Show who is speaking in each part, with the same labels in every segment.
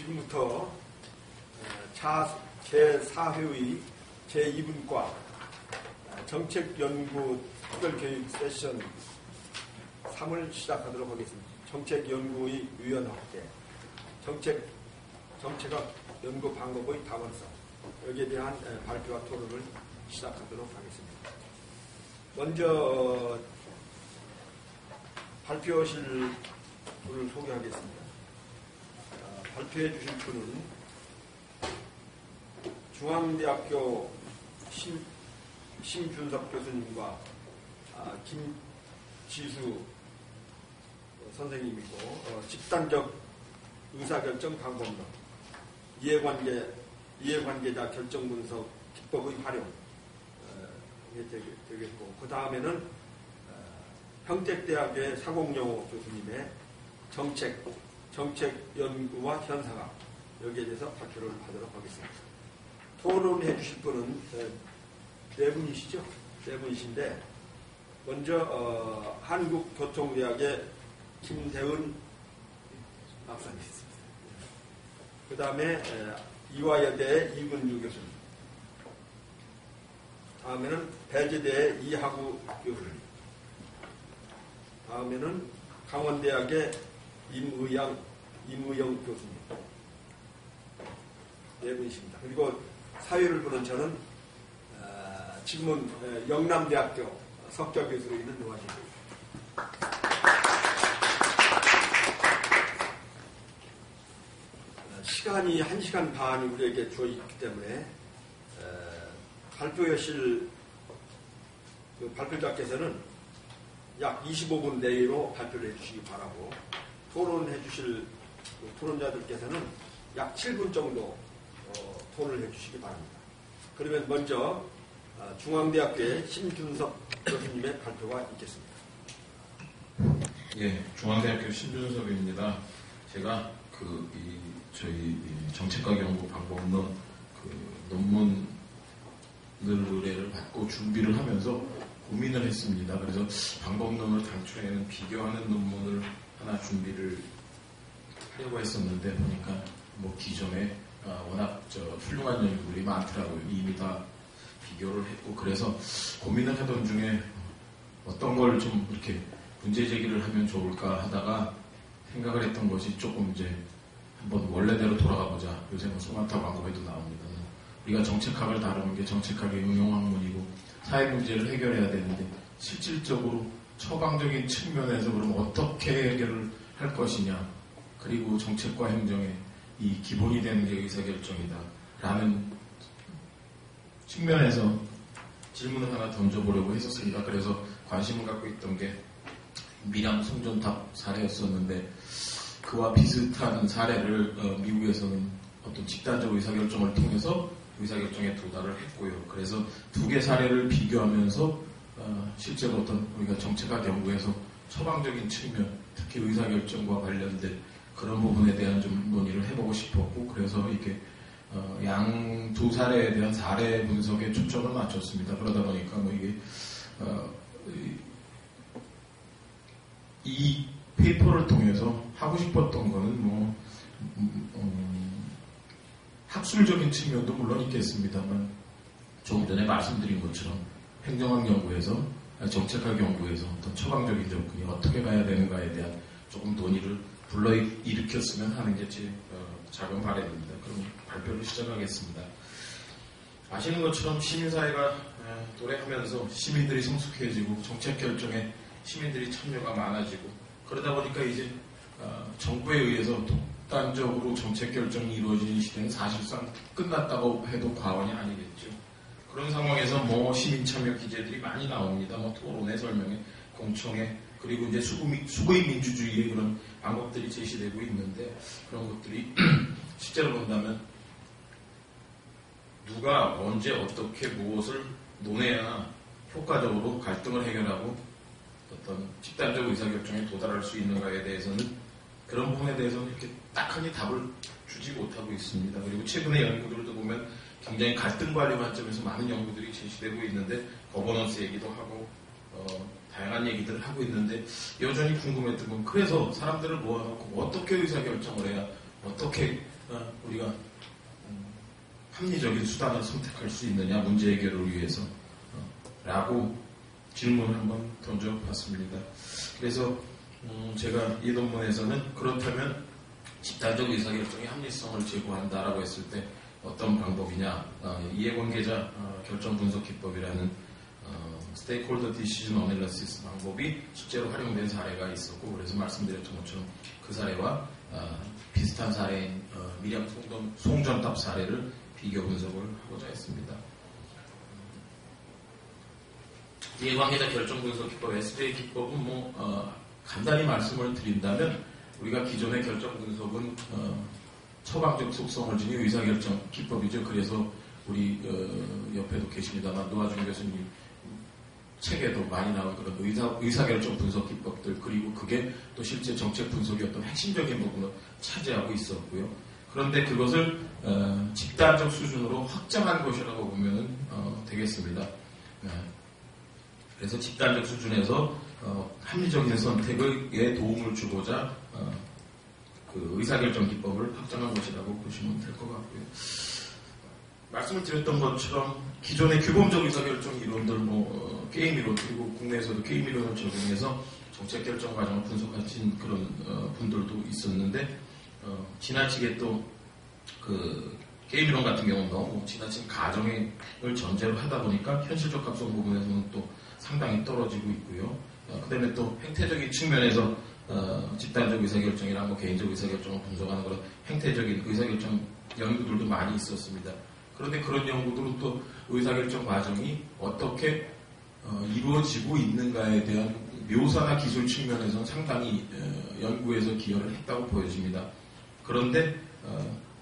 Speaker 1: 지금부터 제4회의 제2분과 정책연구 특별교육 세션 3을 시작하도록 하겠습니다. 정책연구의 유연확대, 정책학 연구 방법의 다원성, 여기에 대한 발표와 토론을 시작하도록 하겠습니다. 먼저 발표하실 분을 소개하겠습니다. 발표해 주실 분은 중앙대학교 심준섭 교수님과 김지수 선생님이고, 집단적 의사결정 방법론, 이해관계자 결정 분석 기법의 활용 되겠고, 그 다음에는 평택대학의 사공영호 교수님의 정책 연구와 현상학, 여기에 대해서 발표를 하도록 하겠습니다. 토론해 주실 분은 네 분이시죠? 네 분이신데, 먼저 한국교통대학의 김대은 박사님 있습니다. 그 다음에 이화여대의 이근주 교수님, 다음에는 배제대의 이하구 교수님, 다음에는 강원대학의 임의영 교수님, 네 분이십니다. 그리고 사회를 보는 저는 지금은 영남대학교 석좌 교수로 있는 노아진입니다. 시간이 1시간 반이 우리에게 주어 있기 때문에 발표하실 발표자께서는 약 25분 내로 발표를 해주시기 바라고, 토론해 주실 토론자들께서는 약 7분 정도 토론을 해주시기 바랍니다. 그러면 먼저 중앙대학교의 심준섭 교수님의 발표가 있겠습니다.
Speaker 2: 예, 중앙대학교 심준섭입니다. 제가 저희 정책학 연구 방법론 논문들을 받고 준비를 하면서 고민을 했습니다. 그래서 방법론을 당초에는 비교하는 논문을 하나 준비를 하려고 했었는데, 보니까 기존에 워낙 훌륭한 연구들이 많더라고요. 이미 다 비교를 했고, 그래서 고민을 하던 중에 어떤 걸 좀 이렇게 문제 제기를 하면 좋을까 하다가 생각을 했던 것이, 조금 이제 한번 원래대로 돌아가 보자. 요새 소나타 광고에도 나옵니다. 우리가 정책학을 다루는 게 정책학의 응용학문이고 사회 문제를 해결해야 되는데, 실질적으로 처방적인 측면에서 그럼 어떻게 해결을 할 것이냐, 그리고 정책과 행정의 이 기본이 되는 게 의사결정이다 라는 측면에서 질문을 하나 던져보려고 했었습니다. 그래서 관심을 갖고 있던 게 밀양 송전탑 사례였었는데, 그와 비슷한 사례를 미국에서는 어떤 집단적 의사결정을 통해서 의사결정에 도달을 했고요. 그래서 두 개 사례를 비교하면서 실제로 어떤 우리가 정책학 연구에서 처방적인 측면, 특히 의사결정과 관련된 그런 부분에 대한 좀 논의를 해보고 싶었고, 그래서 이렇게 양 두 사례에 대한 사례 분석에 초점을 맞췄습니다. 그러다 보니까 이 페이퍼를 통해서 하고 싶었던 거는 학술적인 측면도 물론 있겠습니다만, 조금 전에 말씀드린 것처럼 행정학 연구에서, 정책학 연구에서 어떤 처방적인 접근이 어떻게 가야 되는가에 대한 조금 논의를 불러일으켰으면 하는 게 제 작은 바람입니다. 그럼 발표를 시작하겠습니다. 아시는 것처럼 시민사회가 도래하면서 시민들이 성숙해지고 정책 결정에 시민들이 참여가 많아지고, 그러다 보니까 이제 정부에 의해서 독단적으로 정책 결정이 이루어지는 시대는 사실상 끝났다고 해도 과언이 아니겠죠. 그런 상황에서 시민 참여 기제들이 많이 나옵니다. 토론회, 설명회, 공청회, 그리고 이제 수구의 민주주의의 그런 방법들이 제시되고 있는데, 그런 것들이 실제로 본다면 누가 언제 어떻게 무엇을 논해야 효과적으로 갈등을 해결하고 어떤 집단적 의사결정에 도달할 수 있는가에 대해서는, 그런 부분에 대해서는 이렇게 딱하게 답을 주지 못하고 있습니다. 그리고 최근의 연구들도 보면 굉장히 갈등 관리 관점에서 많은 연구들이 제시되고 있는데, 거버넌스 얘기도 하고 다양한 얘기들을 하고 있는데, 여전히 궁금했던 건, 그래서 사람들을 모아놓고 어떻게 의사결정을 해야 어떻게 우리가 합리적인 수단을 선택할 수 있느냐 문제 해결을 위해서 라고 질문을 한번 던져봤습니다. 그래서 제가 이 논문에서는 그렇다면 집단적 의사결정의 합리성을 제고한다라고 했을 때 어떤 방법이냐, 이해관계자 결정 분석 기법이라는 스테이크홀더 디시전 어널리시스 방법이 실제로 활용된 사례가 있었고, 그래서 말씀드렸던 것처럼 그 사례와 비슷한 사례인 미량 송전탑 사례를 비교 분석을 하고자 했습니다. 이해관계자 결정 분석 기법, SJ 기법은 간단히 말씀을 드린다면 우리가 기존의 결정 분석은 처방적 속성을 지닌 의사결정 기법이죠. 그래서 우리 옆에도 계십니다만 노아준 교수님 책에도 많이 나온 그런 의사결정 분석 기법들, 그리고 그게 또 실제 정책 분석의 어떤 핵심적인 부분을 차지하고 있었고요. 그런데 그것을 집단적 수준으로 확장한 것이라고 보면 되겠습니다. 그래서 집단적 수준에서 합리적인 선택에 도움을 주고자 그 의사결정 기법을 확장한 것이라고 보시면 될 것 같고요. 말씀을 드렸던 것처럼 기존의 규범적 의사결정 이론들, 게임 이론, 그리고 국내에서도 게임 이론을 적용해서 정책 결정 과정을 분석하신 그런 분들도 있었는데, 지나치게 또 그 게임 이론 같은 경우는 너무 지나친 가정을 전제로 하다 보니까 현실적 합성 부분에서는 또 상당히 떨어지고 있고요. 그 다음에 또 행태적인 측면에서 집단적 의사결정이나 개인적 의사결정을 분석하는 그런 행태적인 의사결정 연구들도 많이 있었습니다. 그런데 그런 연구들은 또 의사결정 과정이 어떻게 이루어지고 있는가에 대한 묘사나 기술 측면에서는 상당히 연구에서 기여를 했다고 보여집니다. 그런데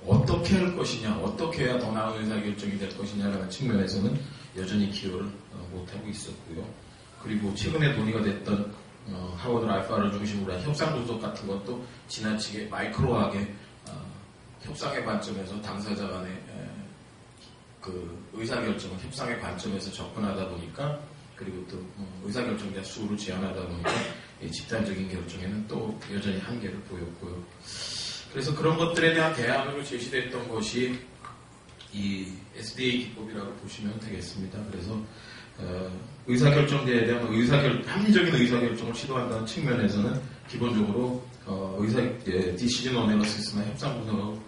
Speaker 2: 어떻게 할 것이냐, 어떻게 해야 더 나은 의사결정이 될 것이냐라는 측면에서는 여전히 기여를 못하고 있었고요. 그리고 최근에 논의가 됐던 하워드 알파를 중심으로 한 협상 분석 같은 것도 지나치게 마이크로하게 협상의 관점에서 당사자 간의 그 의사결정을 협상의 관점에서 접근하다 보니까, 그리고 또 의사결정자 수를 제한하다 보니까 집단적인 결정에는 또 여전히 한계를 보였고요. 그래서 그런 것들에 대한 대안으로 제시됐던 것이 이 SDA 기법이라고 보시면 되겠습니다. 그래서 의사결정자에 대한 합리적인 의사결정을 시도한다는 측면에서는 기본적으로 디시전 어널리시스나 협상 분석하고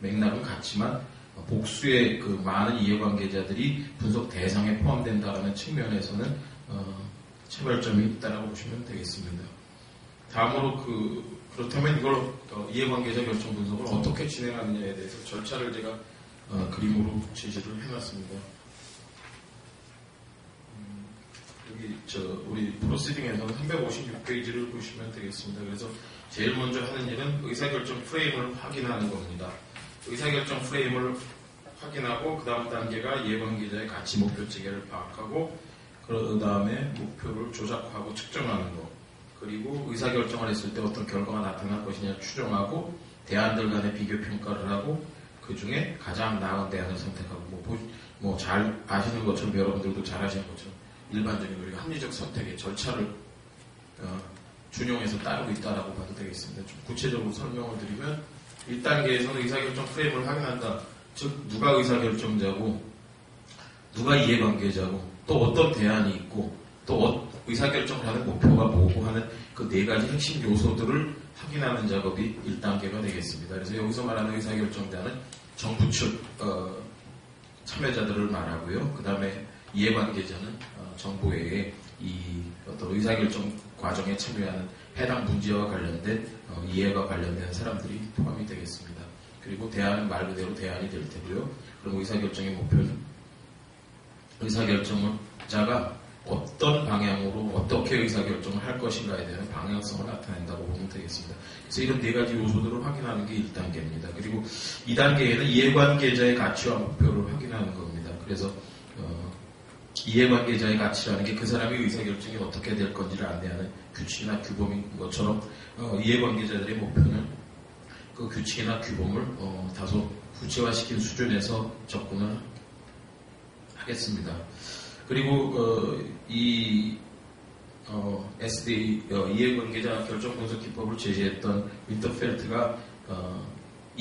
Speaker 2: 맥락은 같지만 복수의 그 많은 이해관계자들이 분석 대상에 포함된다는 측면에서는 차별점이 있다고 보시면 되겠습니다. 다음으로 그렇다면 이걸 이해관계자 결정 분석을 어떻게 진행하느냐에 대해서 절차를 제가 그림으로 제시를 해놨습니다. 여기 우리 프로시딩에서는 356페이지를 보시면 되겠습니다. 그래서 제일 먼저 하는 일은 의사결정 프레임을 확인하는 겁니다. 의사결정 프레임을 확인하고 그 다음 단계가 이해관계자의 가치 목표 체계를 파악하고 그 다음에 목표를 조작하고 측정하는 것, 그리고 의사결정을 했을 때 어떤 결과가 나타날 것이냐 추정하고 대안들 간의 비교 평가를 하고 그 중에 가장 나은 대안을 선택하고 잘 아시는 것처럼, 여러분들도 잘 아시는 것처럼 일반적인 우리가 합리적 선택의 절차를 준용해서 따르고 있다라고 봐도 되겠습니다. 좀 구체적으로 설명을 드리면 1단계에서는 의사결정 프레임을 확인한다. 즉 누가 의사결정자고 누가 이해관계자고 또 어떤 대안이 있고 또 의사결정을 하는 목표가 뭐고 하는 그 네 가지 핵심 요소들을 확인하는 작업이 1단계가 되겠습니다. 그래서 여기서 말하는 의사결정자는 정부 측 참여자들을 말하고요. 그 다음에 이해관계자는 정부 외에 이 어떤 의사결정 과정에 참여하는 해당 문제와 관련된 이해가 관련된 사람들이 포함이 되겠습니다. 그리고 대안은 말 그대로 대안이 될 테고요. 그럼 의사결정의 목표는 의사결정자가 어떤 방향으로 어떻게 의사결정을 할 것인가에 대한 방향성을 나타낸다고 보면 되겠습니다. 그래서 이런 네 가지 요소들을 확인하는 게 1단계입니다. 그리고 2단계에는 이해관계자의 가치와 목표를 확인하는 겁니다. 그래서 이해관계자의 가치라는 게 그 사람의 의사결정이 어떻게 될 건지를 안내하는 규칙이나 규범인 것처럼 이해관계자들의 목표는 그 규칙이나 규범을 다소 구체화시킨 수준에서 접근을 하겠습니다. 그리고 이 SDA 이해관계자 결정 분석 기법을 제시했던 윈터펠트가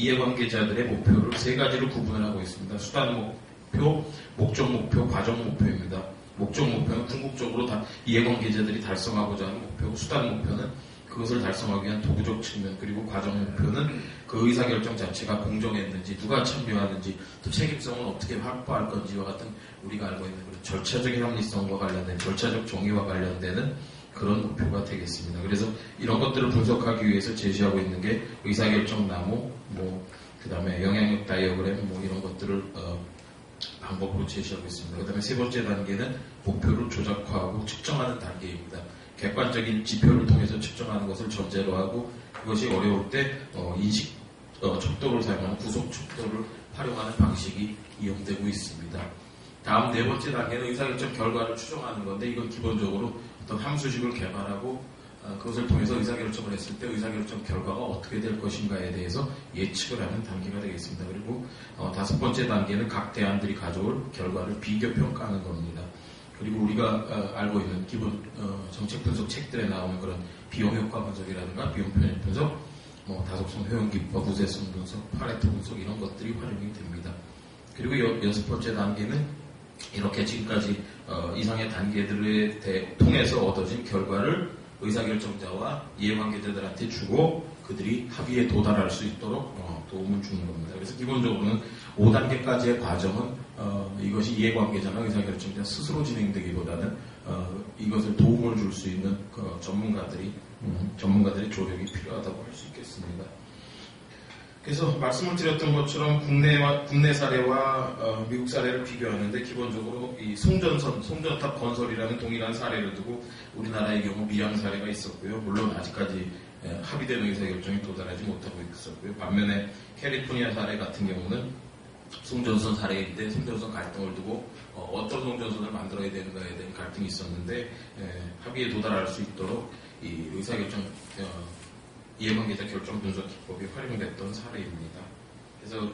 Speaker 2: 이해관계자들의 목표를 세 가지로 구분을 하고 있습니다. 수단 목표, 목적 목표, 과정 목표입니다. 목적 목표는 궁극적으로 다 이해관계자들이 달성하고자 하는 목표고, 수단 목표는 그것을 달성하기 위한 도구적 측면, 그리고 과정 목표는 그 의사결정 자체가 공정했는지, 누가 참여하는지, 또 책임성은 어떻게 확보할 건지와 같은 우리가 알고 있는 그런 절차적인 합리성과 관련된, 절차적 정의와 관련되는 그런 목표가 되겠습니다. 그래서 이런 것들을 분석하기 위해서 제시하고 있는 게 의사결정 나무, 그 다음에 영향력 다이어그램, 이런 것들을 방법으로 제시하고 있습니다. 그 다음에 세 번째 단계는 목표를 조작화하고 측정하는 단계입니다. 객관적인 지표를 통해서 측정하는 것을 전제로 하고, 그것이 어려울 때 인식 척도를 사용하는 구속 척도를 활용하는 방식이 이용되고 있습니다. 다음 네 번째 단계는 의사결정 결과를 추정하는 건데, 이건 기본적으로 어떤 함수식을 개발하고 그것을 통해서 의사결정을 했을 때 의사결정 결과가 어떻게 될 것인가에 대해서 예측을 하는 단계가 되겠습니다. 그리고 다섯 번째 단계는 각 대안들이 가져올 결과를 비교평가하는 겁니다. 그리고 우리가 알고 있는 기본 정책 분석 책들에 나오는 그런 비용효과 분석이라든가 비용 편익 분석, 다속성 효용기법, 우세성 분석, 파레토 분석, 이런 것들이 활용이 됩니다. 그리고 여섯 번째 단계는 이렇게 지금까지 이상의 단계들을 통해서 얻어진 결과를 의사결정자와 이해관계자들한테 주고 그들이 합의에 도달할 수 있도록 도움을 주는 겁니다. 그래서 기본적으로는 5단계까지의 과정은 이것이 이해관계자나 의사결정자 스스로 진행되기보다는 이것을 도움을 줄 수 있는 전문가들의 조력이 필요하다고 할 수 있겠습니다. 그래서 말씀을 드렸던 것처럼 국내 사례와 미국 사례를 비교하는데, 기본적으로 이 송전탑 건설이라는 동일한 사례를 두고 우리나라의 경우 밀양 사례가 있었고요. 물론 아직까지 합의된 의사결정에 도달하지 못하고 있었고요. 반면에 캘리포니아 사례 같은 경우는 송전선 사례인데, 송전선 갈등을 두고 어떤 송전선을 만들어야 되는가에 대한 갈등이 있었는데, 합의에 도달할 수 있도록 이 의사결정 이해관계자 결정 분석 기법이 활용됐던 사례입니다. 그래서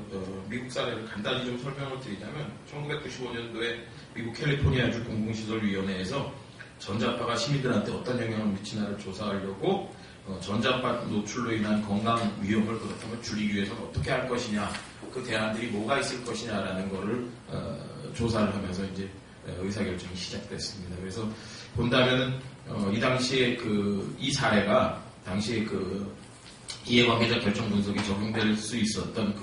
Speaker 2: 미국 사례를 간단히 좀 설명을 드리자면, 1995년도에 미국 캘리포니아주 공공시설위원회에서 전자파가 시민들한테 어떤 영향을 미치나를 조사하려고 전자파 노출로 인한 건강 위험을 그렇다면 줄이기 위해서는 어떻게 할 것이냐, 그 대안들이 뭐가 있을 것이냐라는 거를 조사를 하면서 이제 의사결정이 시작됐습니다. 그래서 본다면은 이 당시에 이 사례가 당시에 이해관계자 결정 분석이 적용될 수 있었던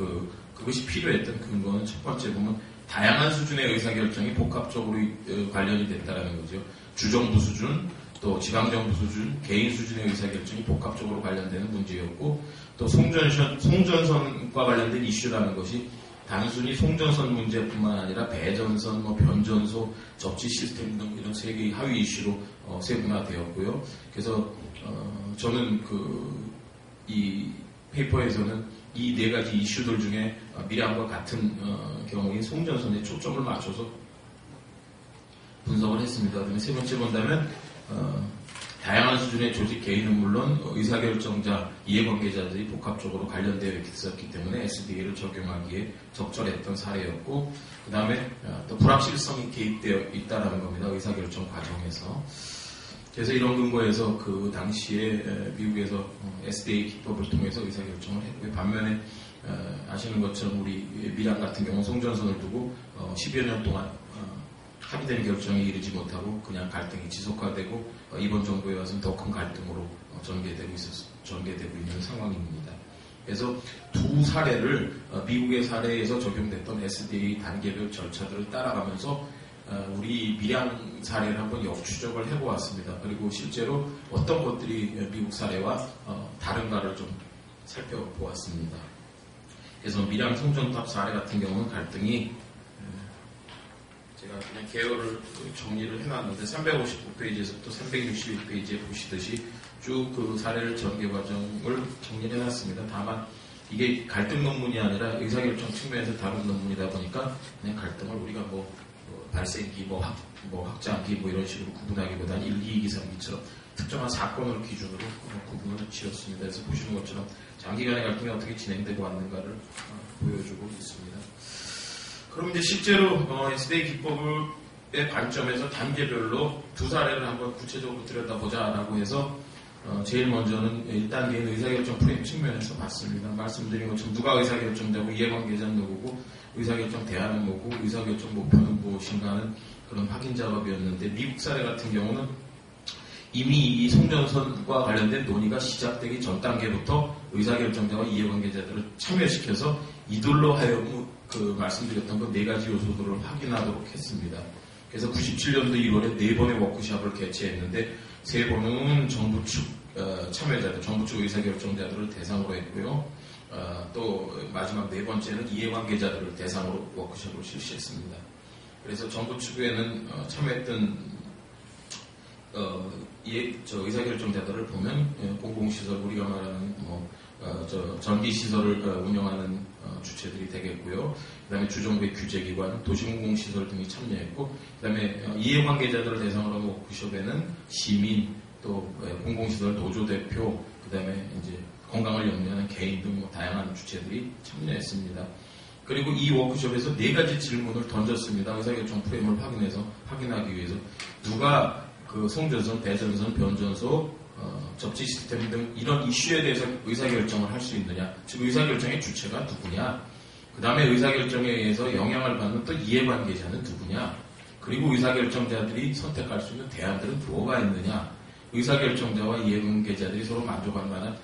Speaker 2: 그것이 필요했던 근거는, 첫 번째 보면 다양한 수준의 의사결정이 복합적으로 관련이 됐다는 거죠. 주정부 수준, 또 지방정부 수준, 개인 수준의 의사결정이 복합적으로 관련되는 문제였고, 또 송전선과 관련된 이슈라는 것이 단순히 송전선 문제뿐만 아니라 배전선, 변전소, 접지 시스템 등 이런 세 개의 하위 이슈로 세분화되었고요. 그래서 저는 이 페이퍼에서는 이 네 가지 이슈들 중에 밀양과 같은 경우인 송전선에 초점을 맞춰서 분석을 했습니다. 그다음에 세 번째 본다면 다양한 수준의 조직 개인은 물론 의사결정자, 이해관계자들이 복합적으로 관련되어 있었기 때문에 SDA를 적용하기에 적절했던 사례였고, 그 다음에 또 불확실성이 개입되어 있다는 겁니다. 의사결정 과정에서. 그래서 이런 근거에서 그 당시에 미국에서 SDA 기법을 통해서 의사결정을 했고요. 반면에 아시는 것처럼 우리 밀양 같은 경우 송전선을 두고 10여 년 동안 합의된 결정에 이르지 못하고 그냥 갈등이 지속화되고 이번 정부에 와서는 더 큰 갈등으로 전개되고 있는 상황입니다. 그래서 두 사례를 미국의 사례에서 적용됐던 SDA 단계별 절차들을 따라가면서 우리 밀양 사례를 한번 역추적을 해보았습니다. 그리고 실제로 어떤 것들이 미국 사례와 다른가를 좀 살펴보았습니다. 그래서 밀양 송전탑 사례 같은 경우는 갈등이 제가 그냥 계열을 정리를 해놨는데 359페이지에서부터 361페이지에 보시듯이 쭉 그 사례를 전개 과정을 정리를 해놨습니다. 다만 이게 갈등 논문이 아니라 의사결정 측면에서 다룬 논문이다 보니까 그냥 갈등을 우리가 발생기, 확장기 이런 식으로 구분하기보다는 1, 2, 3기처럼 특정한 사건을 기준으로 구분을 지었습니다. 그래서 보시는 것처럼 장기간의 갈등이 어떻게 진행되고 왔는가를 보여주고 있습니다. 그럼 이제 실제로 SDA 기법의 관점에서 단계별로 두 사례를 한번 구체적으로 들여다보자라고 해서 제일 먼저는 1단계인 의사결정 프레임 측면에서 봤습니다. 말씀드린 것처럼 누가 의사결정자고 이해관계자는 누구고 의사결정 대안은 뭐고 의사결정 목표는 무엇인가 하는 그런 확인 작업이었는데 미국 사례 같은 경우는 이미 이 송전선과 관련된 논의가 시작되기 전 단계부터 의사결정자와 이해관계자들을 참여시켜서 이들로 하여금 그 말씀드렸던 그 4가지 요소들을 확인하도록 했습니다. 그래서 97년도 1월에 4번의 워크숍을 개최했는데 3번은 정부 측 참여자들, 정부 측 의사결정자들을 대상으로 했고요. 또 마지막 4번째는 이해관계자들을 대상으로 워크숍을 실시했습니다. 그래서 정부 측에는 참여했던 의사결정자들을 보면 공공시설, 우리가 말하는 전기시설을 운영하는 주체들이 되겠고요. 그 다음에 주정부의 규제기관, 도시공공시설 등이 참여했고, 그 다음에 이해관계자들을 대상으로 한 워크숍에는 시민, 또 공공시설 노조대표, 그 다음에 이제 건강을 염려하는 개인 등 다양한 주체들이 참여했습니다. 그리고 이 워크숍에서 4가지 질문을 던졌습니다. 의사결정 프레임을 확인하기 위해서. 누가 그 송전선, 대전선, 변전소, 접지 시스템 등 이런 이슈에 대해서 의사결정을 할 수 있느냐. 즉 의사결정의 주체가 누구냐. 그 다음에 의사결정에 의해서 영향을 받는 또 이해관계자는 누구냐. 그리고 의사결정자들이 선택할 수 있는 대안들은 뭐가 있느냐. 의사결정자와 이해관계자들이 서로 만족할 만한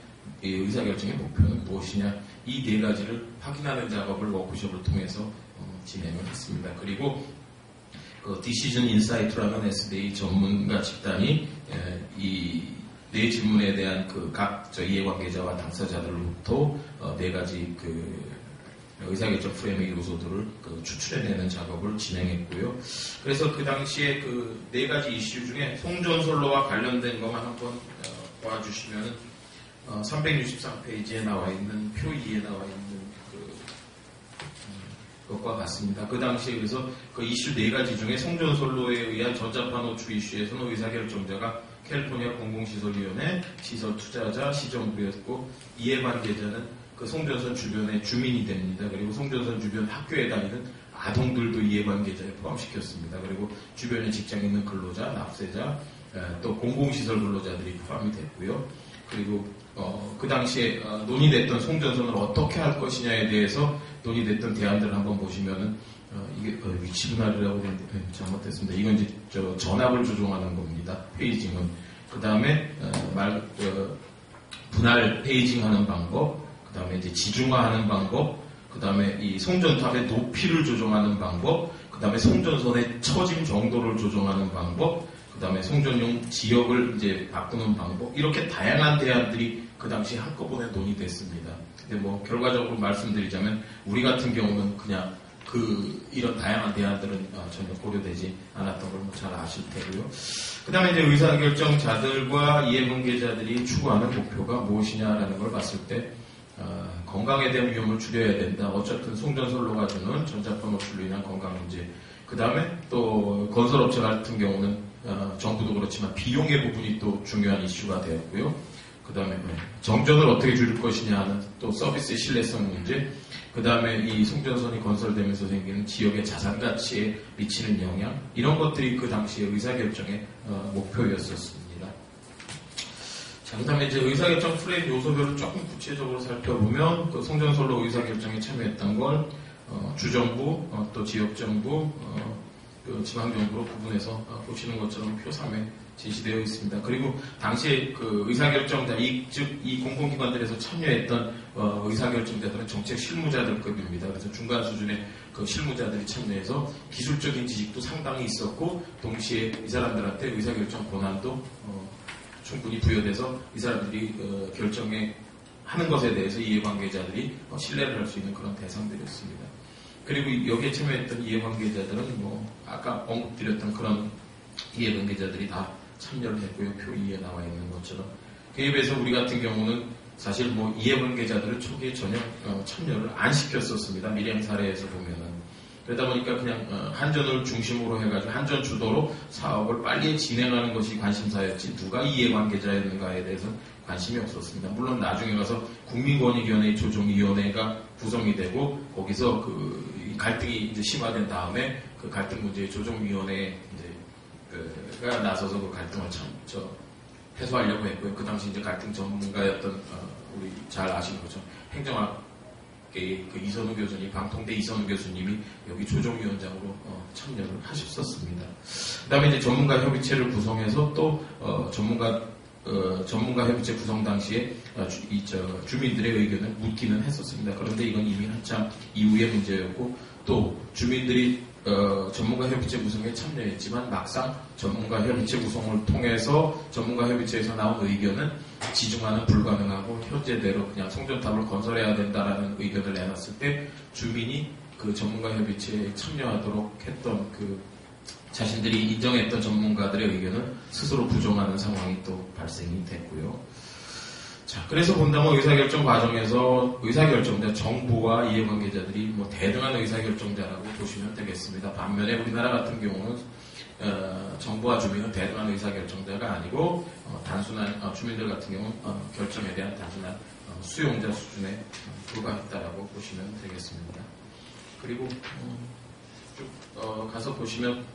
Speaker 2: 의사결정의 목표는 무엇이냐. 이 4가지를 확인하는 작업을 워크숍을 통해서 진행을 했습니다. 그리고 그 디시전 인사이트라는 SDA 전문가 집단이 이 4질문에 대한 그 각 이해관계자와 당사자들로부터 4가지 그 의사결정 프레임의 요소들을 추출해내는 작업을 진행했고요. 그래서 그 당시에 그 4가지 이슈 중에 송전솔로와 관련된 것만 한번 봐주시면 363페이지에 나와 있는 표 2에 나와 있는 것과 같습니다. 그 당시에 그래서 그 이슈 4가지 중에 송전솔로에 의한 전자파 노출 이슈에서는 의사결정자가 캘리포니아 공공시설위원회, 시설투자자, 시정부였고 이해관계자는 그 송전선 주변의 주민이 됩니다. 그리고 송전선 주변 학교에 다니는 아동들도 이해관계자에 포함시켰습니다. 그리고 주변에 직장 있는 근로자, 납세자, 또 공공시설 근로자들이 포함이 됐고요. 그리고 그 당시에 논의됐던 송전선을 어떻게 할 것이냐에 대해서 논의됐던 대안들을 한번 보시면은 이게 위치 분할이라고 되는데 잘못됐습니다. 이건 이제 전압을 조종하는 겁니다. 페이징은. 그 다음에 분할 페이징하는 방법, 그 다음에 이제 지중화하는 방법, 그 다음에 이 송전탑의 높이를 조정하는 방법, 그 다음에 송전선의 처짐 정도를 조정하는 방법, 그 다음에 송전용 지역을 이제 바꾸는 방법, 이렇게 다양한 대안들이 그 당시 한꺼번에 논의됐습니다. 근데 뭐 결과적으로 말씀드리자면 우리 같은 경우는 그냥 이런 다양한 대안들은 전혀 고려되지 않았던 걸 잘 아실 테고요. 그 다음에 이제 의사결정자들과 이해관계자들이 추구하는 목표가 무엇이냐라는 걸 봤을 때 건강에 대한 위험을 줄여야 된다. 어쨌든 송전솔로가 주는 전자파 노출로 인한 건강 문제. 그 다음에 또 건설업체 같은 경우는 정부도 그렇지만 비용의 부분이 또 중요한 이슈가 되었고요. 그 다음에 정전을 어떻게 줄일 것이냐 하는 또 서비스의 신뢰성 문제. 그 다음에 이 송전선이 건설되면서 생기는 지역의 자산가치에 미치는 영향. 이런 것들이 그 당시의 의사결정의 목표였었습니다. 자, 그 다음에 이제 의사결정 프레임 요소별을 조금 구체적으로 살펴보면 그 송전솔로 의사결정에 참여했던 걸 주정부, 또 지역정부, 그 지방정부로 구분해서 보시는 것처럼 표 3에 제시되어 있습니다. 그리고 당시에 그 의사결정자, 즉 이 공공기관들에서 참여했던 의사결정자들은 정책 실무자들급입니다. 그래서 중간 수준의 그 실무자들이 참여해서 기술적인 지식도 상당히 있었고, 동시에 이 사람들한테 의사결정 권한도 충분히 부여돼서 이 사람들이 결정에 하는 것에 대해서 이해관계자들이 신뢰를 할 수 있는 그런 대상들이었습니다. 그리고 여기에 참여했던 이해관계자들은 아까 언급드렸던 그런 이해관계자들이 다 참여를 했고요. 표 2에 나와 있는 것처럼. 그에 비해서 우리 같은 경우는 사실 이해관계자들을 초기에 전혀 참여를 안 시켰었습니다. 밀양 사례에서 보면은. 그러다 보니까 그냥 한전을 중심으로 해가지고 한전 주도로 사업을 빨리 진행하는 것이 관심사였지 누가 이해관계자였는가에 대해서는 관심이 없었습니다. 물론 나중에 가서 국민권익위원회 조정위원회가 구성이 되고 거기서 그 갈등이 이제 심화된 다음에 그 갈등 문제 조정위원회에 이제 가 나서서 그 갈등을 해소하려고 했고요. 그 당시 이제 갈등 전문가였던 우리 잘 아시는 거죠. 행정학계의 그 이선우 교수님, 방통대 이선우 교수님이 여기 조정위원장으로 참여를 하셨었습니다. 그다음에 이제 전문가 협의체를 구성해서 또 전문가 협의체 구성 당시에 주민들의 의견을 묻기는 했었습니다. 그런데 이건 이미 한참 이후의 문제였고 또 주민들이 전문가 협의체 구성에 참여했지만 막상 전문가 협의체 구성을 통해서 전문가 협의체에서 나온 의견은 지중화는 불가능하고 현재대로 그냥 송전탑을 건설해야 된다라는 의견을 내놨을 때 주민이 그 전문가 협의체에 참여하도록 했던 그 자신들이 인정했던 전문가들의 의견을 스스로 부정하는 상황이 또 발생이 됐고요. 자, 그래서 본다면 의사결정 과정에서 의사결정자, 정부와 이해관계자들이 뭐 대등한 의사결정자라고 보시면 되겠습니다. 반면에 우리나라 같은 경우는 정부와 주민은 대등한 의사결정자가 아니고 단순한 주민들 같은 경우는 결정에 대한 단순한 수용자 수준에 불과했다라고 보시면 되겠습니다. 그리고 쭉 가서 보시면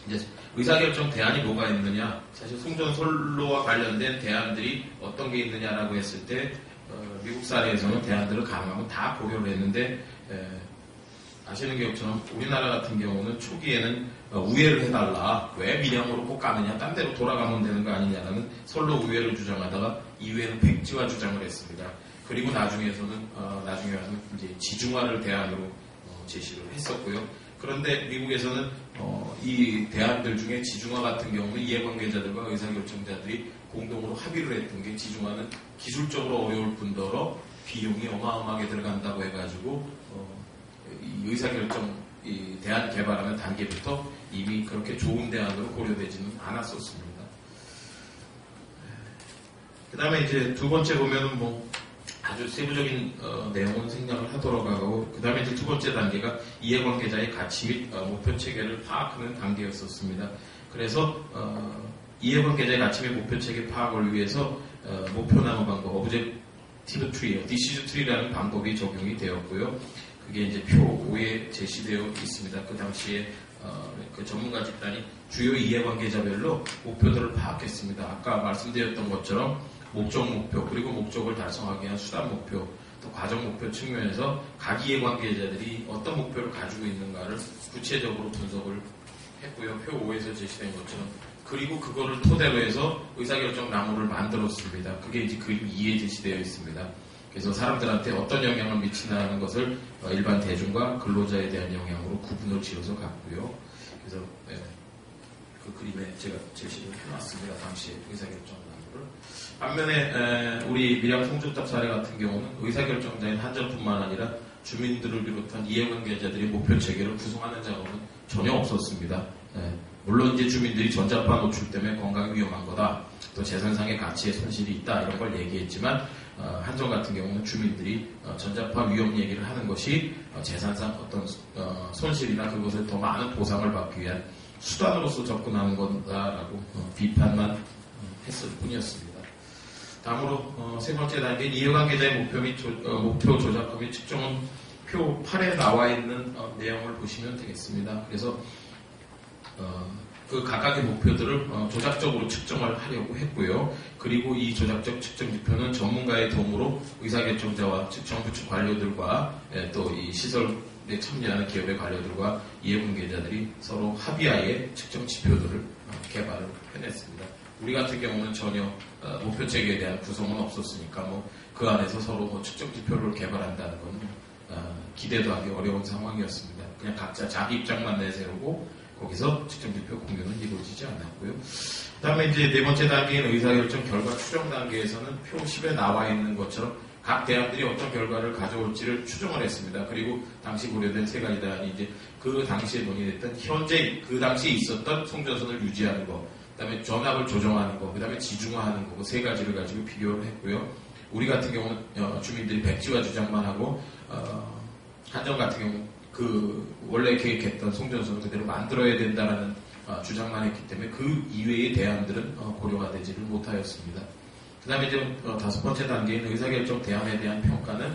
Speaker 2: 이제 의사결정 대안이 뭐가 있느냐, 사실 송전솔로와 관련된 대안들이 어떤 게 있느냐라고 했을 때 미국 사례에서는 대안들을 가능하면 다 고려를 했는데 아시는 것처럼 우리나라 같은 경우는 초기에는 우회를 해달라, 왜 밀양으로 꼭 가느냐, 딴 데로 돌아가면 되는 거 아니냐라는 선로 우회를 주장하다가 이후에는 백지화 주장을 했습니다. 그리고 나중에 와서는 이제 지중화를 대안으로 제시를 했었고요. 그런데 미국에서는 이 대안들 중에 지중화 같은 경우는 이해관계자들과 의사결정자들이 공동으로 합의를 했던 게 지중화는 기술적으로 어려울 뿐더러 비용이 어마어마하게 들어간다고 해가지고 이 의사결정 이 대안 개발하는 단계부터 이미 그렇게 좋은 대안으로 고려되지는 않았었습니다. 그 다음에 이제 두 번째 보면은 뭐 아주 세부적인 내용은 생략을 하도록 하고, 그 다음에 이제 두 번째 단계가 이해관계자의 가치 및 목표 체계를 파악하는 단계였었습니다. 그래서 이해관계자의 가치 및 목표 체계 파악을 위해서 목표 나무 방법, 오브젝티브 트리, 디시즈 트리라는 방법이 적용이 되었고요. 그게 이제 표 5에 제시되어 있습니다. 그 당시에 그 전문가 집단이 주요 이해관계자별로 목표들을 파악했습니다. 아까 말씀드렸던 것처럼 목적 목표, 그리고 목적을 달성하기 위한 수단 목표, 또 과정 목표 측면에서 각 이해관계자들이 어떤 목표를 가지고 있는가를 구체적으로 분석을 했고요. 표 5에서 제시된 것처럼. 그리고 그거를 토대로 해서 의사결정 나무를 만들었습니다. 그게 이제 그림 2에 제시되어 있습니다. 그래서 사람들한테 어떤 영향을 미치나는 것을 일반 대중과 근로자에 대한 영향으로 구분을 지어서 갔고요. 그래서 그 그림에 제가 제시를 해놨습니다. 당시에 의사결정 나무를. 반면에 우리 밀양 송전탑 사례 같은 경우는 의사결정자인 한전뿐만 아니라 주민들을 비롯한 이해관계자들이 목표 체계를 구성하는 작업은 전혀 없었습니다. 물론 이제 주민들이 전자파 노출 때문에 건강이 위험한 거다, 또 재산상의 가치에 손실이 있다, 이런 걸 얘기했지만 한전 같은 경우는 주민들이 전자파 위험 얘기를 하는 것이 재산상 어떤 손실이나 그것을 더 많은 보상을 받기 위한 수단으로서 접근하는 거다라고 비판만 했을 뿐이었습니다. 다음으로 세 번째 단계인 이해관계자의 목표 및 목표 조작과 및 측정은 표 8에 나와 있는 내용을 보시면 되겠습니다. 그래서 그 각각의 목표들을 조작적으로 측정을 하려고 했고요. 그리고 이 조작적 측정 지표는 전문가의 도움으로 의사결정자와 정부 측 관료들과 또 이 시설에 참여하는 기업의 관료들과 이해관계자들이 서로 합의하에 측정 지표들을 개발을 해냈습니다. 우리 같은 경우는 전혀 목표 체계에 대한 구성은 없었으니까 뭐 그 안에서 서로 뭐 측정 지표를 개발한다는 건 기대도 하기 어려운 상황이었습니다. 그냥 각자 자기 입장만 내세우고 거기서 측정지표 공유는 이루어지지 않았고요. 그 다음에 이제 네 번째 단계인 의사결정 결과 추정 단계에서는 표 10에 나와 있는 것처럼 각 대안들이 어떤 결과를 가져올지를 추정을 했습니다. 그리고 당시 고려된 세 가지 대안이 이제 그 당시에 논의됐던 현재 그 당시에 있었던 송전선을 유지하는 것, 그 다음에 전압을 조정하는 것, 그 다음에 지중화하는 것, 세 가지를 가지고 비교를 했고요. 우리 같은 경우는 주민들이 백지화 주장만 하고 한전 같은 경우 그 원래 계획했던 송전선을 그대로 만들어야 된다는 주장만 했기 때문에 그 이외의 대안들은 고려가 되지를 못하였습니다. 그 다음에 이제 다섯 번째 단계인 의사결정 대안에 대한 평가는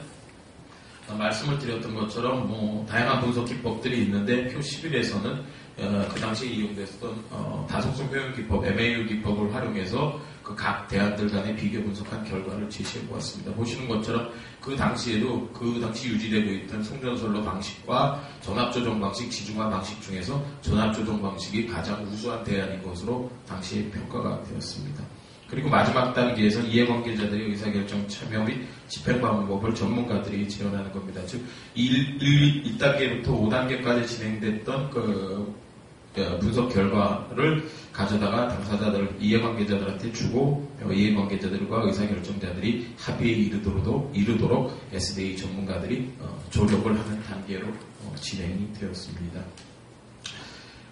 Speaker 2: 말씀을 드렸던 것처럼 뭐 다양한 분석 기법들이 있는데 표 11에서는 그 당시에 이용됐던 다속성 표현 기법, MAU 기법을 활용해서 그 그 각 대안들 간의 비교 분석한 결과를 제시해 보았습니다. 보시는 것처럼 그 당시에도 그 당시 유지되고 있던 송전선로 방식과 전압조정 방식, 지중화 방식 중에서 전압조정 방식이 가장 우수한 대안인 것으로 당시에 평가가 되었습니다. 그리고 마지막 단계에서 이해관계자들의 의사결정 참여 및 집행 방법을 전문가들이 제언하는 겁니다. 즉 1단계부터 5단계까지 진행됐던 그 분석 결과를 가져다가 당사자들, 이해관계자들한테 주고 이해관계자들과 의사결정자들이 합의에 이르도록 SDA 전문가들이 조력을 하는 단계로 진행이 되었습니다.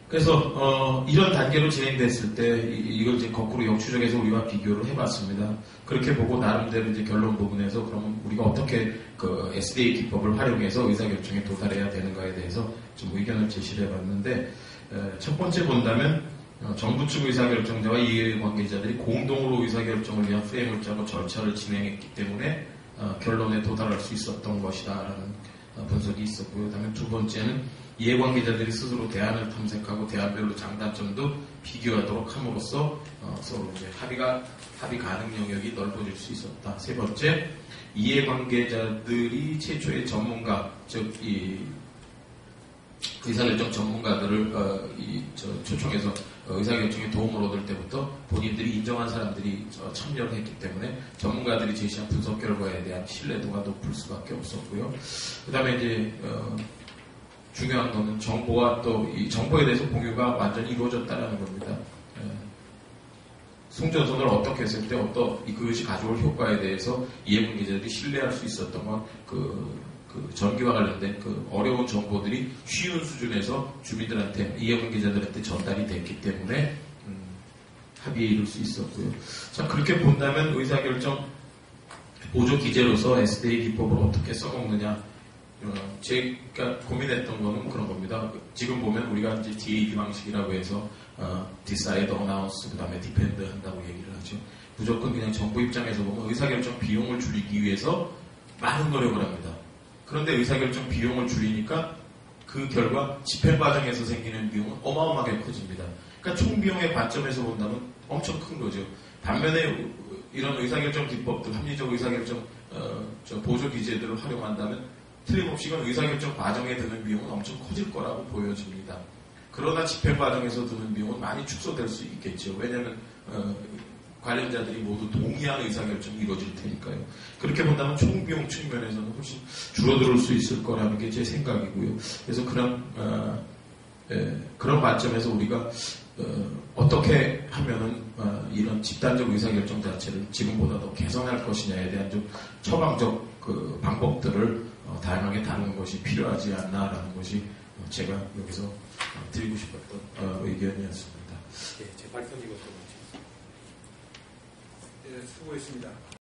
Speaker 2: 그래서 이런 단계로 진행됐을 때 이걸 이제 거꾸로 역추적해서 우리가 비교를 해봤습니다. 그렇게 보고 나름대로 이제 결론 부분에서 그러면 우리가 어떻게 그 SDA 기법을 활용해서 의사결정에 도달해야 되는가에 대해서 좀 의견을 제시를 해봤는데 첫 번째 본다면 정부 측 의사결정자와 이해관계자들이 공동으로 의사결정을 위한 프레임을 짜고 절차를 진행했기 때문에 결론에 도달할 수 있었던 것이다라는 분석이 있었고요. 그다음에 두 번째는 이해관계자들이 스스로 대안을 탐색하고 대안별로 장단점도 비교하도록 함으로써 서로 이제 합의 가능 영역이 넓어질 수 있었다. 세 번째, 이해관계자들이 최초의 전문가, 즉 의사결정 전문가들을 초청해서 의사결정에 도움을 얻을 때부터 본인들이 인정한 사람들이 참여를 했기 때문에 전문가들이 제시한 분석 결과에 대한 신뢰도가 높을 수밖에 없었고요. 그 다음에 이제 중요한 거는 정보와 또 이 정보에 대해서 공유가 완전히 이루어졌다는 겁니다. 송전선을 어떻게 했을 때 그것이 가져올 효과에 대해서 이해관계자들이 신뢰할 수 있었던 건 그 전기와 관련된 그 어려운 정보들이 쉬운 수준에서 주민들한테, 이해관계자들한테 전달이 됐기 때문에 합의에 이룰 수 있었고요. 자, 그렇게 본다면 의사결정 보조 기제로서 SDA 기법을 어떻게 써먹느냐, 제가 고민했던 거는 그런 겁니다. 지금 보면 우리가 이제 DAD 방식이라고 해서 Decide, Announce, 그 다음에 Depend 한다고 얘기를 하죠. 무조건 그냥 정부 입장에서 보면 의사결정 비용을 줄이기 위해서 많은 노력을 합니다. 그런데 의사결정 비용을 줄이니까 그 결과 집행 과정에서 생기는 비용은 어마어마하게 커집니다. 그러니까 총 비용의 관점에서 본다면 엄청 큰 거죠. 반면에 이런 의사결정 기법들, 합리적 의사결정 보조 기제들을 활용한다면 틀림없이 이건 의사결정 과정에 드는 비용은 엄청 커질 거라고 보여집니다. 그러나 집행 과정에서 드는 비용은 많이 축소될 수 있겠죠. 왜냐하면 관련자들이 모두 동의한 의사결정이 이루어질 테니까요. 그렇게 본다면 총비용 측면에서는 훨씬 줄어들 수 있을 거라는 게 제 생각이고요. 그래서 그런 관점에서 우리가 어떻게 하면은 이런 집단적 의사결정 자체를 지금보다 더 개선할 것이냐에 대한 좀 처방적 그 방법들을 다양하게 다루는 것이 필요하지 않나라는 것이 제가 여기서 드리고 싶었던 의견이었습니다.
Speaker 1: 제 발표 이것도 수고했습니다.